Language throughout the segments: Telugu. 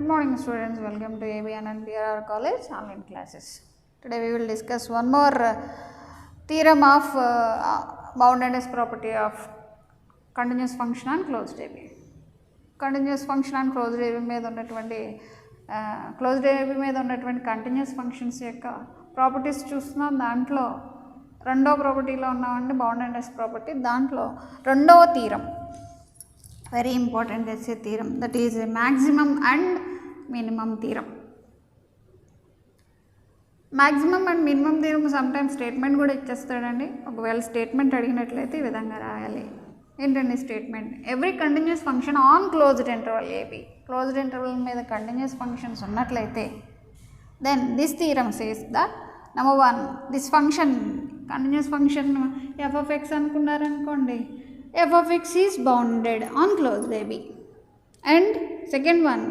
Good morning students, welcome to ABN and BRR College online classes. Today we will discuss one more theorem of boundedness property of continuous function and closed AB. Continuous function and closed AB మీద ఉన్నటువంటి క్లోజ్డ్ AB మీద ఉన్నటువంటి కంటిన్యూస్ ఫంక్షన్స్ యొక్క ప్రాపర్టీస్ చూస్తున్నాం. దాంట్లో రెండో ప్రాపర్టీలో ఉన్నామండి బౌండెడ్నెస్ ప్రాపర్టీ. దాంట్లో రెండవ theorem, very important as a theorem, that is a maximum and minimum theorem. Maximum and minimum theorem sometimes statement కూడా ఇచ్చేస్తాడండి. ఒకవేళ స్టేట్మెంట్ అడిగినట్లయితే ఈ విధంగా రాయాలి. ఏంటండి statement? Every continuous function on closed interval A B, closed interval మీద కంటిన్యూస్ ఫంక్షన్స్ ఉన్నట్లయితే then this theorem says that number 1 this function continuous function f of x అనుకున్నారనుకోండి, f of x is bounded on closed AB. And second one,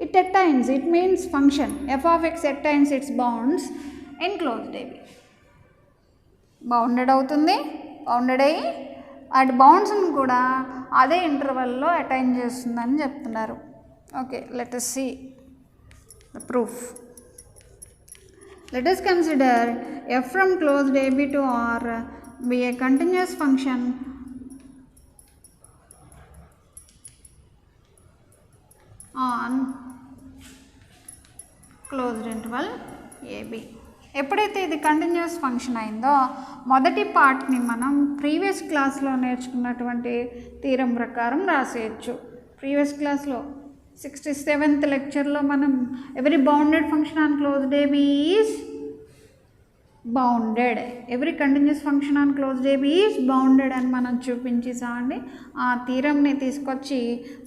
it attains, it means function f of x attains its bounds in closed AB. Bounded అవుతుంది, బౌండెడ్ అయ్యి అటు బౌండ్స్ని కూడా అదే ఇంటర్వెల్లో అటైన్ చేస్తుందని చెప్తున్నారు. Okay, let us see the proof. Let us consider f from closed AB to R be a continuous function on closed interval AB. ఎప్పుడైతే ఇది కంటిన్యూస్ ఫంక్షన్ అయిందో మొదటి పార్ట్ని మనం ప్రీవియస్ క్లాస్లో నేర్చుకున్నటువంటి థీరం ప్రకారం రాసేయచ్చు. ప్రీవియస్ క్లాస్లో 67th లెక్చర్లో మనం every bounded function on closed AB is bounded, every continuous function on closed AB is bounded అని మనం చూపించేసామండి. ఆ థీరంని తీసుకొచ్చి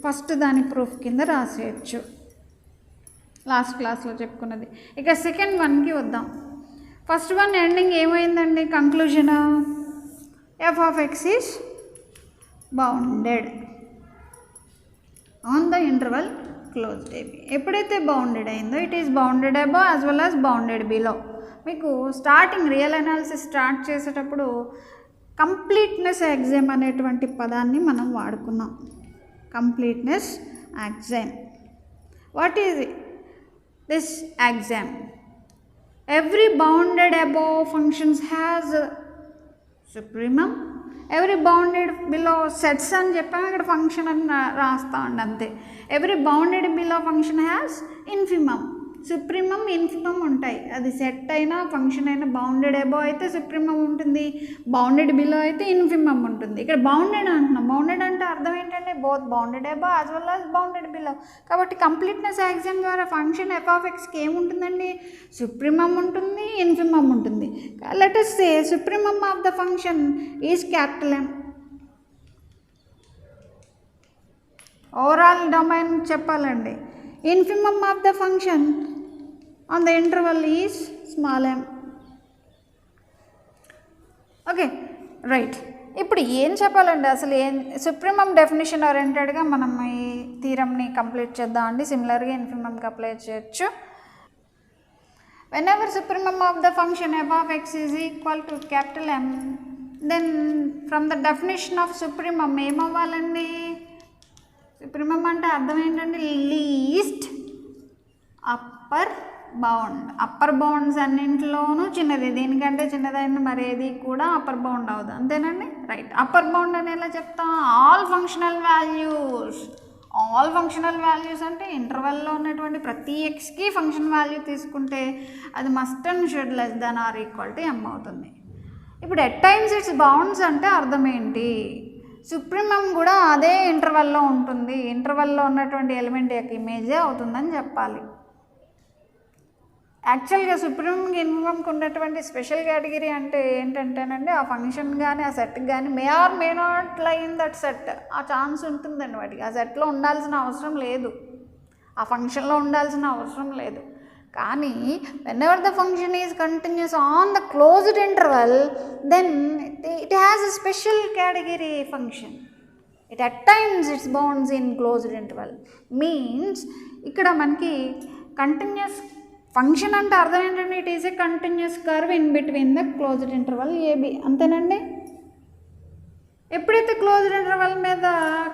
ఫస్ట్ దాని ప్రూఫ్ కింద రాసేయచ్చు, లాస్ట్ క్లాస్లో చెప్పుకున్నది. ఇక సెకండ్ వన్కి వద్దాం. ఫస్ట్ వన్ ఎండింగ్ ఏమైందండి? Conclusion f of x is bounded on the interval closed AB. ఎప్పుడైతే బౌండెడ్ అయిందో it is bounded above as well as bounded below. మీకు స్టార్టింగ్ రియల్ అనాలిసిస్ స్టార్ట్ చేసేటప్పుడు కంప్లీట్నెస్ ఎగ్జామ్ అనేటువంటి పదాన్ని మనం వాడుకున్నాం. Completeness exam. What is this exam? Every bounded above functions has supremum, every bounded below sets అని చెప్పాము, ఇక్కడ ఫంక్షన్ అని రాస్తామండి అంతే. Every bounded below function has infimum, supremum infimum ఉంటాయి. అది సెట్ అయినా ఫంక్షన్ అయినా బౌండెడ్ అబవ్ అయితే సుప్రీమం ఉంటుంది, బౌండెడ్ బిలో అయితే ఇన్ఫిమం ఉంటుంది. ఇక్కడ బౌండెడ్ అంటున్నాం. బౌండెడ్ అంటే అర్థం ఏంటంటే both bounded above as well as bounded below. కాబట్టి కంప్లీట్నెస్ ఎగ్జామ్ ద్వారా ఫంక్షన్ ఎఫ్ ఆఫ్ ఎక్స్కి ఏముంటుందండి? సుప్రీమం ఉంటుంది, ఇన్ఫిమం ఉంటుంది. Let us say supremum of the function is capital M. Overall domain చెప్పాలండి. Infimum of the function on the interval is small m. Okay right. ఇప్పుడు ఏం చెప్పాలండి అసలు? ఏం సుప్రీమం డెఫినేషన్ ఓరియంటెడ్గా మనం ఈ థీరంని కంప్లీట్ చేద్దామండి. సిమిలర్గా ఇన్ఫిమంకి అప్లై చేయొచ్చు. whenever supremum of the function f of x is equal to capital M, then from the definition of supremum ఏమవ్వాలండి? సుప్రీమం అంటే అర్థం ఏంటంటే least upper bound. Upper bounds అన్నింటిలోనూ చిన్నది, దీనికంటే చిన్నదైన మరేది కూడా అప్పర్ బౌండ్ అవ్వదు, అంతేనండి. రైట్. అప్పర్ బౌండ్ అని ఎలా చెప్తాం? All functional values. All functional values అంటే ఇంటర్వెల్లో ఉన్నటువంటి ప్రతి ఎక్స్కి ఫంక్షన్ వాల్యూ తీసుకుంటే అది must and should less than or equal to M అవుతుంది. ఇప్పుడు ఎట్ టైమ్స్ ఇట్స్ బౌండ్స్ అంటే అర్థం ఏంటి? సుప్రీమం కూడా అదే ఇంటర్వెల్లో ఉంటుంది, ఇంటర్వెల్లో ఉన్నటువంటి ఎలిమెంట్ యొక్క ఇమేజే అవుతుందని చెప్పాలి. యాక్చువల్గా సుప్రీంకి ఇన్ఫిమంకి ఉన్నటువంటి స్పెషల్ కేటగిరీ అంటే ఏంటంటేనండి, ఆ ఫంక్షన్ కానీ ఆ సెట్ కానీ may or may not lie in that set, ఆ ఛాన్స్ ఉంటుందండి వాటికి. ఆ సెట్లో ఉండాల్సిన అవసరం లేదు, ఆ ఫంక్షన్లో ఉండాల్సిన అవసరం లేదు. కానీ whenever the function is continuous on the closed interval, then it has a special category function. It attains its bounds in closed interval. Means ఇక్కడ మనకి కంటిన్యూస్ ఫంక్షన్ అంటే అర్థం ఏంటంటే it is a continuous curve in between the closed interval AB, అంతేనండి. ఎప్పుడైతే క్లోజ్డ్ ఇంటర్వల్ మీద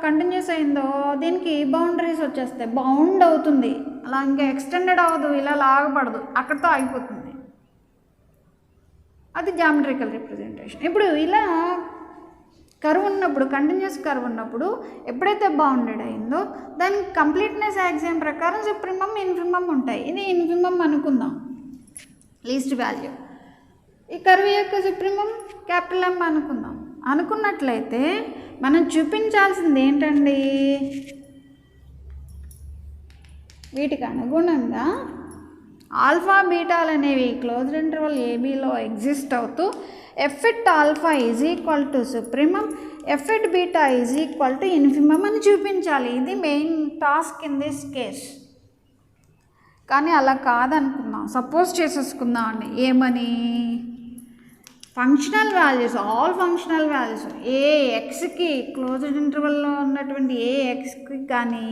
కంటిన్యూస్ అయిందో దీనికి బౌండరీస్ వచ్చేస్తాయి, బౌండ్ అవుతుంది. అలా ఇంకా ఎక్స్టెండెడ్ అవ్వదు, ఇలా లాగబడదు, అక్కడితో ఆగిపోతుంది. అది జామెట్రికల్ రిప్రజెంటేషన్. ఇప్పుడు ఇలా కర్వ్ ఉన్నప్పుడు, కంటిన్యూస్ కర్వ్ ఉన్నప్పుడు ఎప్పుడైతే బౌండెడ్ అయిందో దానికి కంప్లీట్నెస్ యాక్సియం ప్రకారం సుప్రీమమ్ ఇన్ఫిమమ్ ఉంటాయి. ఇది ఇన్ఫిమమ్ అనుకుందాం, లీస్ట్ వాల్యూ. ఈ కర్వ్ యొక్క సుప్రీమమ్ క్యాపిటల్ M అనుకుందాం. అనుకున్నట్లయితే మనం చూపించాల్సింది ఏంటండి, వీటికి అనుగుణంగా ఆల్ఫా బీటాలు అనేవి క్లోజ్డ్ ఇంటర్వల్ ఏబీలో ఎగ్జిస్ట్ అవుతూ f at alpha is equal to supremum, f at beta is equal to infimum అని చూపించాలి. ఇది main task in this case. కానీ అలా కాదనుకుందాం, సపోజ్ చేసేసుకుందాం అండి. ఏమని, functional values, all functional values ఏ ఎక్స్కి క్లోజ్డ్ ఇంటర్వల్లో ఉన్నటువంటి ఏ ఎక్స్కి కానీ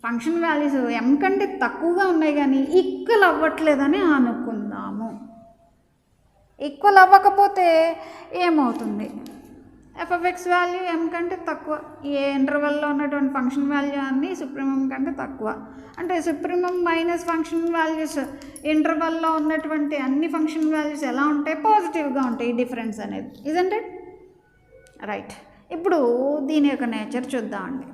ఫంక్షన్ వాల్యూస్ M కంటే తక్కువగా ఉన్నాయి కానీ ఈక్వల్ అవ్వట్లేదని అనుకుందాము. ఈక్వల్ అవ్వకపోతే ఏమవుతుంది, f(x) వాల్యూ M కంటే తక్కువ, ఏ ఇంటర్వల్లో ఉన్నటువంటి ఫంక్షన్ వాల్యూ అన్నీ సుప్రీమమ్ కంటే తక్కువ. అంటే సుప్రీమమ్ మైనస్ ఫంక్షన్ వాల్యూస్ ఇంటర్వల్లో ఉన్నటువంటి అన్ని ఫంక్షన్ వాల్యూస్ ఎలా ఉంటాయి, పాజిటివ్గా ఉంటాయి. డిఫరెన్స్ అనేది ఇజంట్ ఇట్ రైట్. ఇప్పుడు దీని యొక్క నేచర్ చూద్దామండి.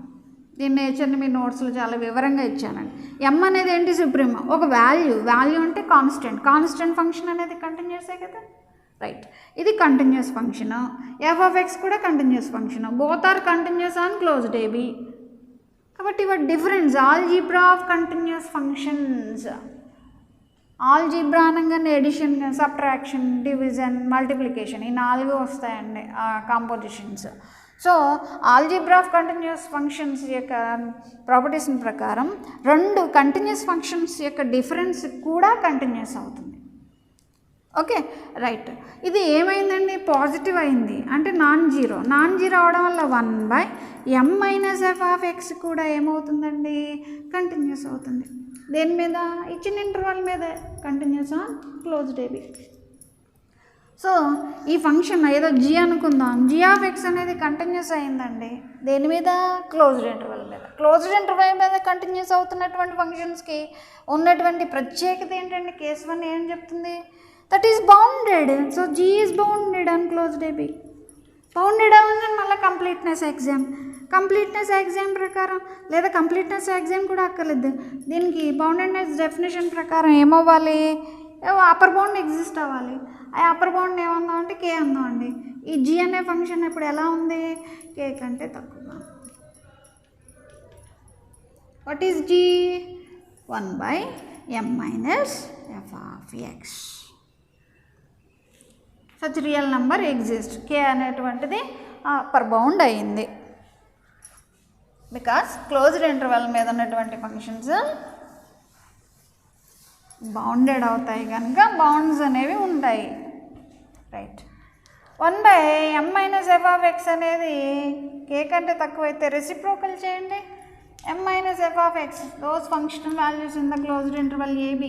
దీని నేచర్ని మీ నోట్స్లో చాలా వివరంగా ఇచ్చానండి. M అనేది ఏంటి, సుప్రీమమ్, ఒక వాల్యూ అంటే కాన్స్టెంట్ ఫంక్షన్ అనేది కంటిన్యూసే కదా, రైట్. ఇది కంటిన్యూస్ ఫంక్షన్, f(x) కూడా continuous function, both are continuous on closed A B. కాబట్టి వాటి difference algebra of continuous functions. Algebra అనగానే ఎడిషన్, సబ్ట్రాక్షన్, డివిజన్, మల్టిప్లికేషన్, ఈ 4 వస్తాయండి compositions. So algebra of continuous functions యొక్క ప్రాపర్టీస్ ప్రకారం 2 కంటిన్యూస్ ఫంక్షన్స్ యొక్క డిఫరెన్స్ కూడా కంటిన్యూస్ అవుతుంది. Okay right. ఇది ఏమైందండి, పాజిటివ్ అయింది అంటే నాన్ జీరో అవడం వల్ల 1/m మైనస్ f(x) కూడా ఏమవుతుందండి, కంటిన్యూస్ అవుతుంది. దేని మీద, ఇచ్చిన ఇంటర్వల్ మీద, continuous on closed AB. So ఈ ఫంక్షన్ ఏదో g అనుకుందాం, g(x) అనేది కంటిన్యూస్ అయిందండి దేని మీద, క్లోజ్డ్ ఇంటర్వల్ మీద. క్లోజ్డ్ ఇంటర్వల్ మీద కంటిన్యూస్ అవుతున్నటువంటి ఫంక్షన్స్కి ఉన్నటువంటి ప్రత్యేకత ఏంటంటే కేస్ 1 ఏం చెప్తుంది, that is bounded. So g is bounded on closed AB. Bounded అవ్వగానే మళ్ళీ కంప్లీట్నెస్ ఎగ్జామ్ ప్రకారం, లేదా కంప్లీట్నెస్ ఎగ్జామ్ కూడా అక్కర్లేదు, దీనికి బౌండెడ్నెస్ డెఫినేషన్ ప్రకారం ఏమవ్వాలి, అప్పర్ బౌండ్ ఎగ్జిస్ట్ అవ్వాలి. ఆ అప్పర్ బౌండ్ ఏమన్నా అంటే k అందాం అండి. ఈ g అనే ఫంక్షన్ ఇప్పుడు ఎలా ఉంది, k కంటే తక్కువగా. What is g, 1/m minus f(x). Such real number exist, k అనేటువంటిది అప్పర్ బౌండ్ అయింది. బికాస్ క్లోజ్డ్ ఇంటర్వల్ మీద ఉన్నటువంటి ఫంక్షన్స్ బౌండెడ్ అవుతాయి కనుక బౌండ్స్ అనేవి ఉంటాయి, రైట్. 1/m మైనస్ f(x) అనేది k కంటే తక్కువైతే రెసిప్రోకల్ చేయండి. m minus f(x) those functional values in the closed interval AB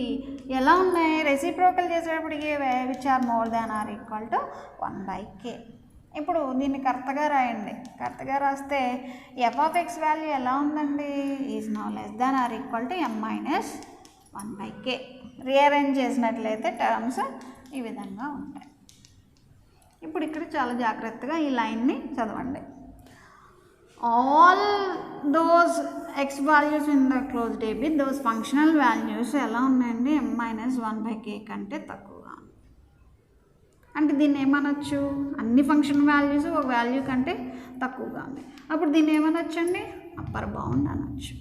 ఎలా ఉన్నాయి, రెసిప్రోకల్ చేసేటప్పటికి which are more than or equal to 1/k. ఇప్పుడు దీన్ని కరెక్ట్గా రాయండి. కరెక్ట్గా రాస్తే f(x) వాల్యూ ఎలా ఉందండి, is no less than or equal to m minus 1/k. Rearrange చేసినట్లయితే టర్మ్స్ ఈ విధంగా ఉంటాయి. ఇప్పుడు ఇక్కడ చాలా జాగ్రత్తగా ఈ లైన్ని చదవండి. All those x values in the closed AB, those functional values ఎలా ఉన్నాయండి, m మైనస్ 1/k కంటే తక్కువగా. అంటే దీన్ని ఏమనొచ్చు, అన్ని ఫంక్షన్ వాల్యూస్ ఒక వాల్యూ కంటే తక్కువగా ఉంది. అప్పుడు దీన్ని ఏమనొచ్చు అండి, అప్పర్ బౌండ్ అనొచ్చు.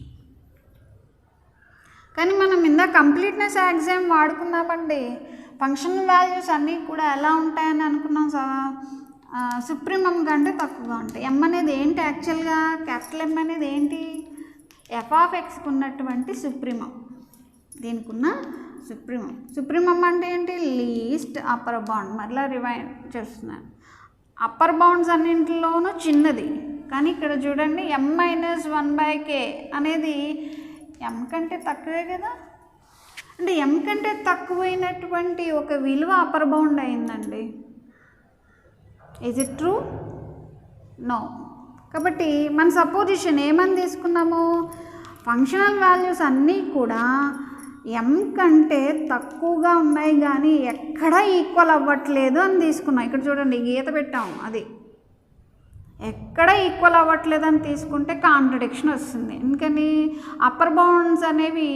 కానీ మనం ఇందా కంప్లీట్నెస్ ఎగ్జామ్ వాడుకున్నామండి. ఫంక్షన్ వాల్యూస్ అన్నీ కూడా ఎలా ఉంటాయని అనుకున్నాం, సుప్రీమమ్ కంటే తక్కువగా ఉంటాయి. M అనేది ఏంటి యాక్చువల్గా, క్యాపిటల్ M అనేది ఏంటి, f(x)కి ఉన్నటువంటి సుప్రీమమ్, దీనికి ఉన్న సుప్రీమమ్ అంటే ఏంటి, లీస్ట్ అప్పర్ బౌండ్. మరలా రివైండ్ చేస్తున్నాను, అప్పర్ బౌండ్స్ అన్నింటిలోనూ చిన్నది. కానీ ఇక్కడ చూడండి m మైనస్ 1/k అనేది m కంటే తక్కువే కదా. అంటే m కంటే తక్కువైనటువంటి ఒక విలువ అప్పర్ బౌండ్ అయిందండి. Is it true, no. కాబట్టి మన సపోజిషన్ ఏమని తీసుకున్నాము, ఫంక్షనల్ వాల్యూస్ అన్నీ కూడా m కంటే తక్కువగా ఉన్నాయి కానీ ఎక్కడా ఈక్వల్ అవ్వట్లేదు అని తీసుకున్నాం. ఇక్కడ చూడండి గీత పెట్టాం, అది ఎక్కడ ఈక్వల్ అవ్వట్లేదు అని తీసుకుంటే కాంట్రడిక్షన్ వస్తుంది. ఎందుకని అప్పర్ బౌండ్స్ అనేవి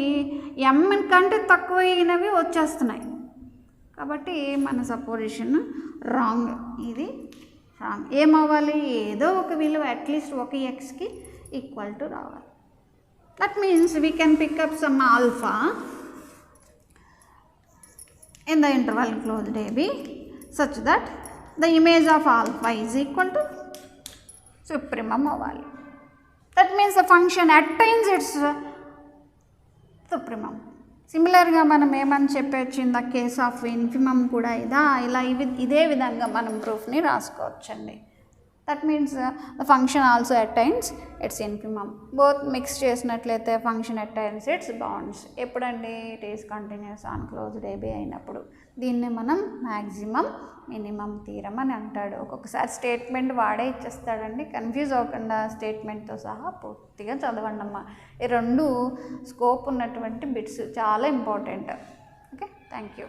m కంటే తక్కువ అయినవి వచ్చేస్తున్నాయి. కాబట్టి మన సపోజిషన్ రాంగ్, ఇది రాంగ్. ఏమవ్వాలి, ఏదో ఒక విలువ అట్లీస్ట్ ఒక ఎక్స్కి ఈక్వల్ టు రావాలి. That means we can pick up some alpha in the interval closed AB such that the image of alpha is equal to supremum అవ్వాలి. That means the function attains its supremum. సిమిలర్గా మనం ఏమని చెప్పచ్చు, in the case of infimum కూడా ఇలా ఇదే విధంగా మనం ప్రూఫ్ని రాసుకోవచ్చండి. That means the function also attains its infimum. Both mix చేసినట్లయితే ఫంక్షన్ అటైన్స్ ఇట్స్ బౌండ్స్. ఎప్పుడండి, it is continuous on closed A B అయినప్పుడు. దీన్ని మనం మ్యాక్సిమం మినిమం థీరం అని అంటాడు. ఒక్కొక్కసారి స్టేట్మెంట్ వాడే ఇచ్చేస్తాడండి, కన్ఫ్యూజ్ అవ్వకుండా స్టేట్మెంట్తో సహా పూర్తిగా చదవండి అమ్మా. ఈ రెండు స్కోప్ ఉన్నటువంటి బిట్స్ చాలా ఇంపార్టెంట్. Okay, thank you.